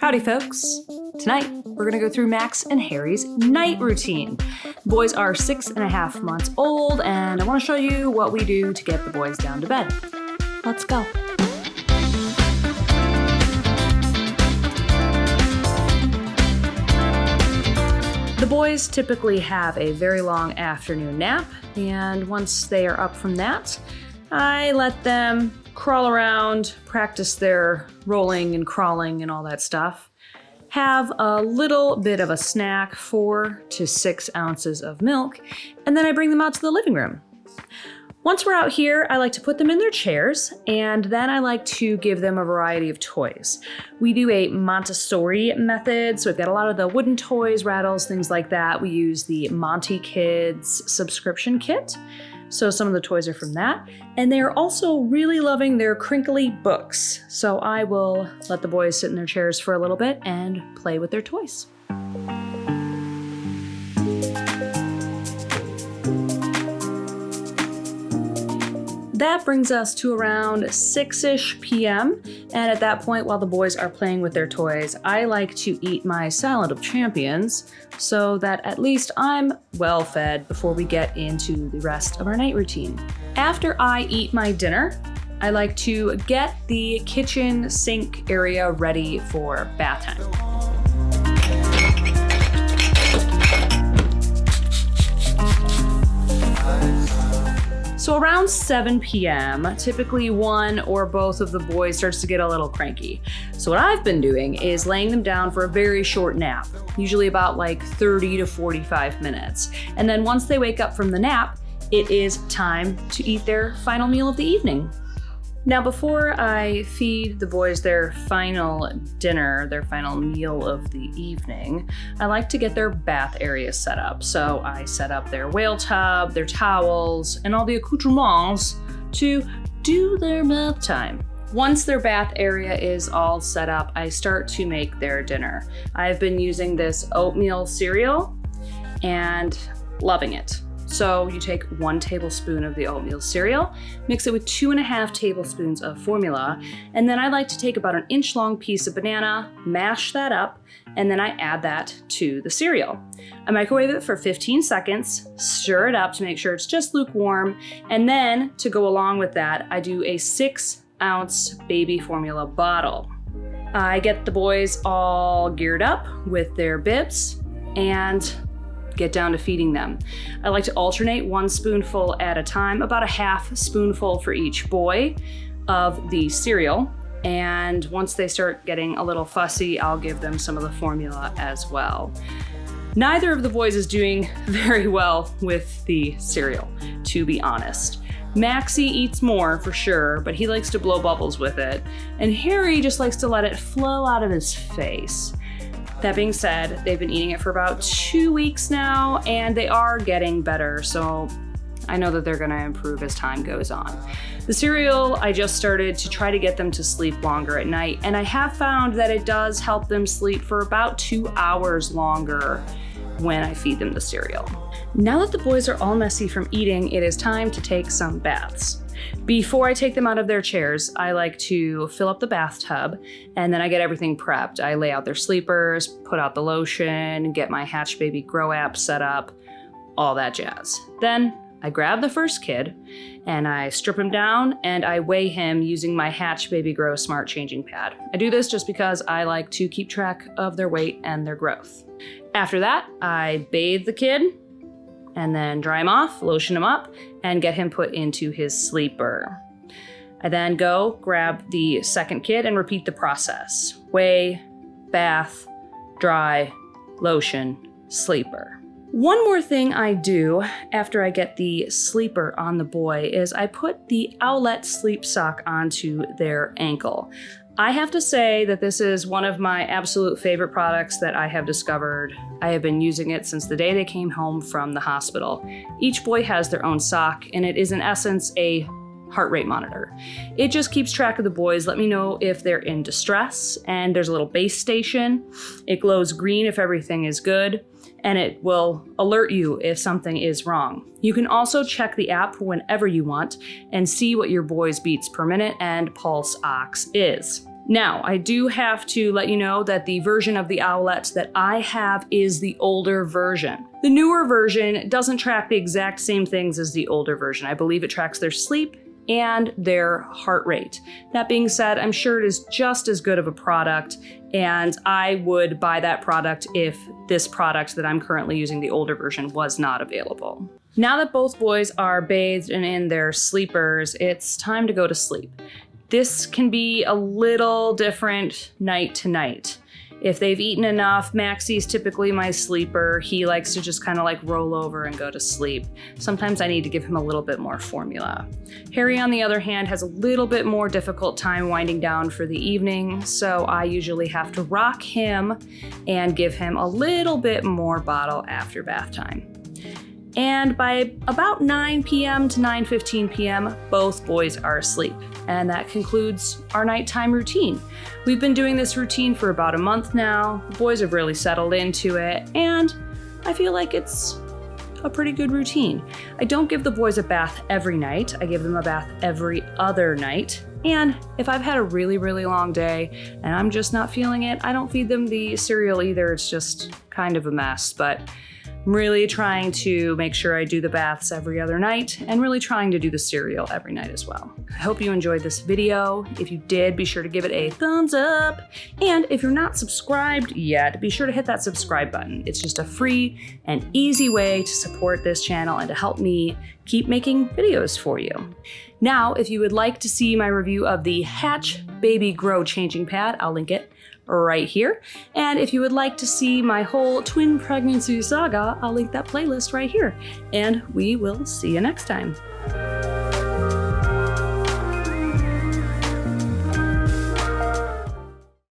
Howdy, folks. Tonight, we're gonna go through Max and Harry's night routine. Boys are 6.5 months old, and I wanna show you what we do to get the boys down to bed. Let's go. The boys typically have a very long afternoon nap, and once they are up from that, I let them crawl around, practice their rolling and crawling and all that stuff. Have a little bit of a snack, 4 to 6 ounces of milk, and then I bring them out to the living room. Once we're out here, I like to put them in their chairs, and then I like to give them a variety of toys. We do a Montessori method, so we've got a lot of the wooden toys, rattles, things like that. We use the Monty Kids subscription kit, so some of the toys are from that. And they are also really loving their crinkly books, so I will let the boys sit in their chairs for a little bit and play with their toys. That brings us to around 6-ish p.m. And at that point, while the boys are playing with their toys, I like to eat my salad of champions so that at least I'm well fed before we get into the rest of our night routine. After I eat my dinner, I like to get the kitchen sink area ready for bath time. So around 7 p.m., typically one or both of the boys starts to get a little cranky. So what I've been doing is laying them down for a very short nap, usually about like 30 to 45 minutes. And then once they wake up from the nap, it is time to eat their final meal of the evening. Now, before I feed the boys their final dinner, their final meal of the evening, I like to get their bath area set up. So I set up their whale tub, their towels, and all the accoutrements to do their bath time. Once their bath area is all set up, I start to make their dinner. I've been using this oatmeal cereal and loving it. So you take 1 tablespoon of the oatmeal cereal, mix it with 2.5 tablespoons of formula, and then I like to take about an inch-long piece of banana, mash that up, and then I add that to the cereal. I microwave it for 15 seconds, stir it up to make sure it's just lukewarm, and then to go along with that, I do a 6-ounce baby formula bottle. I get the boys all geared up with their bibs and get down to feeding them. I like to alternate 1 spoonful at a time, about a 1/2 spoonful for each boy of the cereal. And once they start getting a little fussy, I'll give them some of the formula as well. Neither of the boys is doing very well with the cereal, to be honest. Maxie eats more for sure, but he likes to blow bubbles with it. And Harry just likes to let it flow out of his face. That being said, they've been eating it for about 2 weeks now, and they are getting better, so I know that they're gonna improve as time goes on. The cereal, I just started to try to get them to sleep longer at night, and I have found that it does help them sleep for about 2 hours longer when I feed them the cereal. Now that the boys are all messy from eating, it is time to take some baths. Before I take them out of their chairs, I like to fill up the bathtub, and then I get everything prepped. I lay out their sleepers, put out the lotion, get my Hatch Baby Grow app set up, all that jazz. Then I grab the first kid, and I strip him down, and I weigh him using my Hatch Baby Grow Smart Changing Pad. I do this just because I like to keep track of their weight and their growth. After that, I bathe the kid, and then dry him off, lotion him up, and get him put into his sleeper. I then go grab the second kid and repeat the process. Weigh, bath, dry, lotion, sleeper. One more thing I do after I get the sleeper on the boy is I put the Owlet sleep sock onto their ankle. I have to say that this is one of my absolute favorite products that I have discovered. I have been using it since the day they came home from the hospital. Each boy has their own sock, and it is in essence a heart rate monitor. It just keeps track of the boys, let me know if they're in distress, and there's a little base station. It glows green if everything is good, and it will alert you if something is wrong. You can also check the app whenever you want and see what your boy's beats per minute and pulse ox is. Now, I do have to let you know that the version of the Owlet that I have is the older version. The newer version doesn't track the exact same things as the older version. I believe it tracks their sleep and their heart rate. That being said, I'm sure it is just as good of a product, and I would buy that product if this product that I'm currently using, the older version, was not available. Now that both boys are bathed and in their sleepers, it's time to go to sleep. This can be a little different night to night. If they've eaten enough, Maxie's typically my sleeper. He likes to just kind of like roll over and go to sleep. Sometimes I need to give him a little bit more formula. Harry, on the other hand, has a little bit more difficult time winding down for the evening, so I usually have to rock him and give him a little bit more bottle after bath time. And by about 9 p.m. to 9:15 p.m., both boys are asleep. And that concludes our nighttime routine. We've been doing this routine for about a month now. The boys have really settled into it, and I feel like it's a pretty good routine. I don't give the boys a bath every night. I give them a bath every other night. And if I've had a really, really long day and I'm just not feeling it, I don't feed them the cereal either. It's just kind of a mess, but I'm really trying to make sure I do the baths every other night and really trying to do the cereal every night as well. I hope you enjoyed this video. If you did, be sure to give it a thumbs up. And if you're not subscribed yet, be sure to hit that subscribe button. It's just a free and easy way to support this channel and to help me keep making videos for you. Now, if you would like to see my review of the Hatch Baby Grow Changing Pad, I'll link it right here. And if you would like to see my whole twin pregnancy saga, I'll link that playlist right here. And we will see you next time.